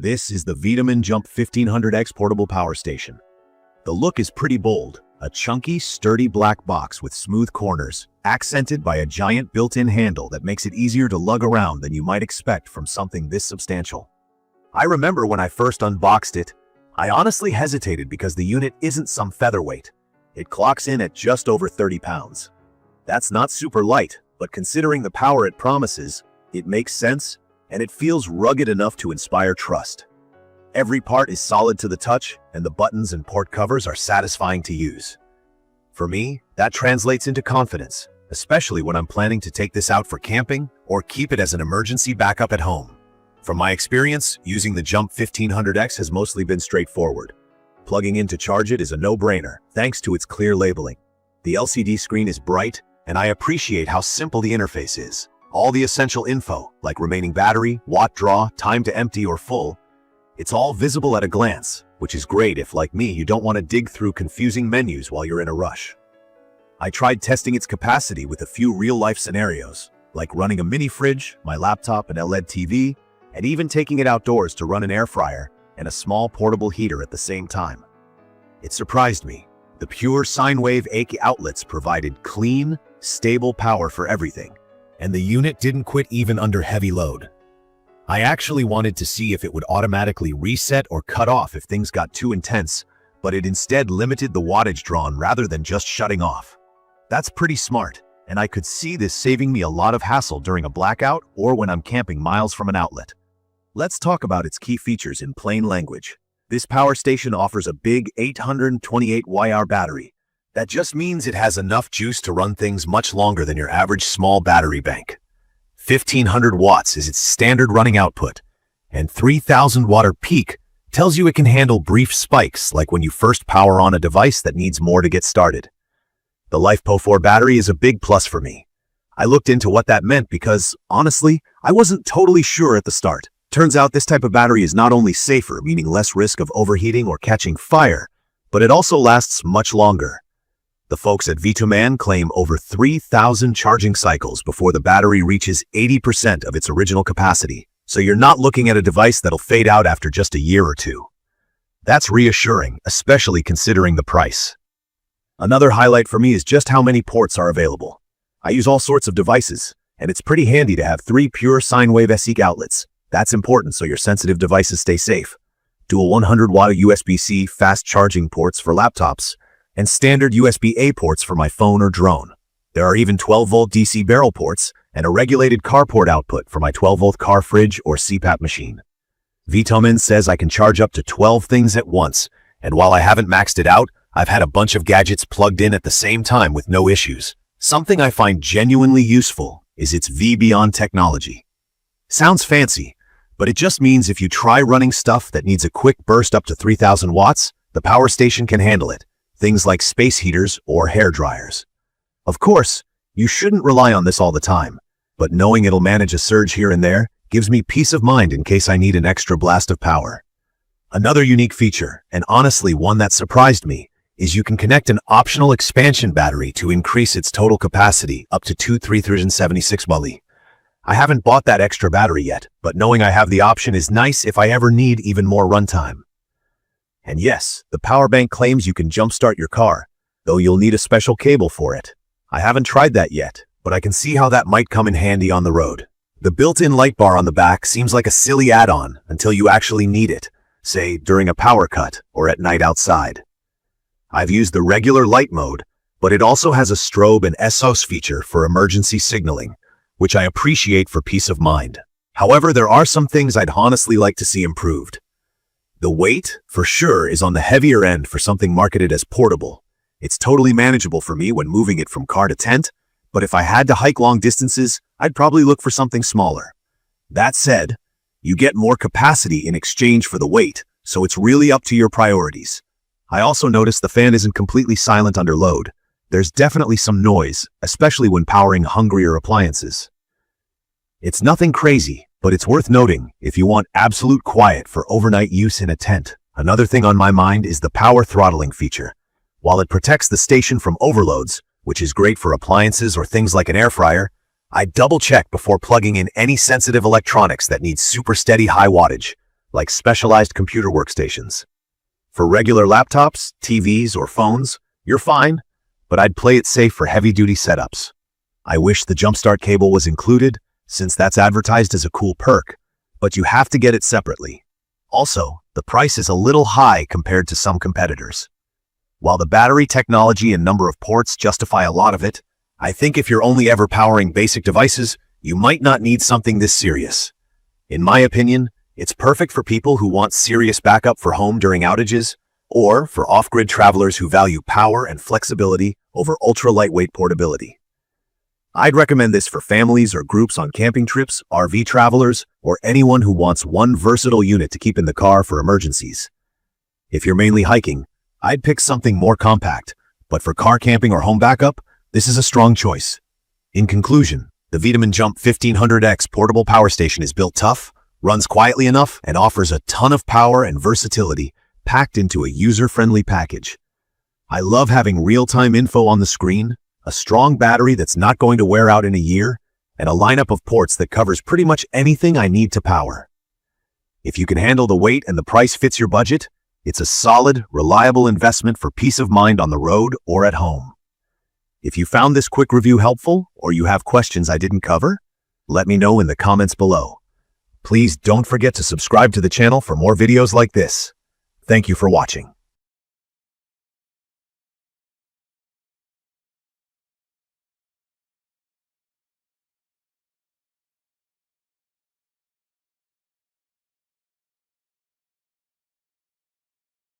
This is the VTOMAN Jump 1500X portable power station. The look is pretty bold, a chunky, sturdy black box with smooth corners, accented by a giant built-in handle that makes it easier to lug around than you might expect from something this substantial. I remember when I first unboxed it, I honestly hesitated because the unit isn't some featherweight. It clocks in at just over 30 pounds. That's not super light, but considering the power it promises, it makes sense, and it feels rugged enough to inspire trust. Every part is solid to the touch, and the buttons and port covers are satisfying to use. For me, that translates into confidence, especially when I'm planning to take this out for camping or keep it as an emergency backup at home. From my experience, using the Jump 1500X has mostly been straightforward. Plugging in to charge it is a no-brainer, thanks to its clear labeling. The LCD screen is bright, and I appreciate how simple the interface is. All the essential info, like remaining battery, watt draw, time to empty or full, it's all visible at a glance, which is great if, like me, you don't want to dig through confusing menus while you're in a rush. I tried testing its capacity with a few real-life scenarios, like running a mini fridge, my laptop, an LED TV, and even taking it outdoors to run an air fryer and a small portable heater at the same time. It surprised me. The pure sine wave AC outlets provided clean, stable power for everything, and the unit didn't quit even under heavy load. I actually wanted to see if it would automatically reset or cut off if things got too intense, but it instead limited the wattage drawn rather than just shutting off. That's pretty smart, and I could see this saving me a lot of hassle during a blackout or when I'm camping miles from an outlet. Let's talk about its key features in plain language. This power station offers a big 828 battery. That just means it has enough juice to run things much longer than your average small battery bank. 1500 watts is its standard running output, and 3000 watt peak tells you it can handle brief spikes like when you first power on a device that needs more to get started. The LIFEBMS battery is a big plus for me. I looked into what that meant because, honestly, I wasn't totally sure at the start. Turns out this type of battery is not only safer, meaning less risk of overheating or catching fire, but it also lasts much longer. The folks at VTOMAN claim over 3,000 charging cycles before the battery reaches 80% of its original capacity, so you're not looking at a device that'll fade out after just a year or two. That's reassuring, especially considering the price. Another highlight for me is just how many ports are available. I use all sorts of devices, and it's pretty handy to have 3 pure sine wave AC outlets. That's important so your sensitive devices stay safe. Dual 100-watt USB-C fast charging ports for laptops, and standard USB-A ports for my phone or drone. There are even 12-volt DC barrel ports and a regulated car port output for my 12-volt car fridge or CPAP machine. VTOMAN says I can charge up to 12 things at once, and while I haven't maxed it out, I've had a bunch of gadgets plugged in at the same time with no issues. Something I find genuinely useful is its V-Beyond technology. Sounds fancy, but it just means if you try running stuff that needs a quick burst up to 3000 watts, the power station can handle it. Things like space heaters or hair dryers. Of course, you shouldn't rely on this all the time, but knowing it'll manage a surge here and there gives me peace of mind in case I need an extra blast of power. Another unique feature, and honestly one that surprised me, is you can connect an optional expansion battery to increase its total capacity up to 2,376 mAh. I haven't bought that extra battery yet, but knowing I have the option is nice if I ever need even more runtime. And yes, the power bank claims you can jumpstart your car, though you'll need a special cable for it. I haven't tried that yet, but I can see how that might come in handy on the road. The built-in light bar on the back seems like a silly add-on until you actually need it, say during a power cut or at night outside. I've used the regular light mode, but it also has a strobe and SOS feature for emergency signaling, which I appreciate for peace of mind. However, there are some things I'd honestly like to see improved. The weight, for sure, is on the heavier end for something marketed as portable. It's totally manageable for me when moving it from car to tent, but if I had to hike long distances, I'd probably look for something smaller. That said, you get more capacity in exchange for the weight, so it's really up to your priorities. I also noticed the fan isn't completely silent under load. There's definitely some noise, especially when powering hungrier appliances. It's nothing crazy, but it's worth noting if you want absolute quiet for overnight use in a tent. Another thing on my mind is the power throttling feature. While it protects the station from overloads, which is great for appliances or things like an air fryer, I double check before plugging in any sensitive electronics that need super steady high wattage, like specialized computer workstations. For regular laptops, TVs, or phones, you're fine, but I'd play it safe for heavy-duty setups. I wish the jumpstart cable was included, since that's advertised as a cool perk, but you have to get it separately. Also, the price is a little high compared to some competitors. While the battery technology and number of ports justify a lot of it, I think if you're only ever powering basic devices, you might not need something this serious. In my opinion, it's perfect for people who want serious backup for home during outages, or for off-grid travelers who value power and flexibility over ultra-lightweight portability. I'd recommend this for families or groups on camping trips, RV travelers, or anyone who wants one versatile unit to keep in the car for emergencies. If you're mainly hiking, I'd pick something more compact, but for car camping or home backup, this is a strong choice. In conclusion, the VTOMAN Jump 1500X portable power station is built tough, runs quietly enough, and offers a ton of power and versatility packed into a user-friendly package. I love having real-time info on the screen, a strong battery that's not going to wear out in a year, and a lineup of ports that covers pretty much anything I need to power. If you can handle the weight and the price fits your budget, it's a solid, reliable investment for peace of mind on the road or at home. If you found this quick review helpful, or you have questions I didn't cover, let me know in the comments below. Please don't forget to subscribe to the channel for more videos like this. Thank you for watching.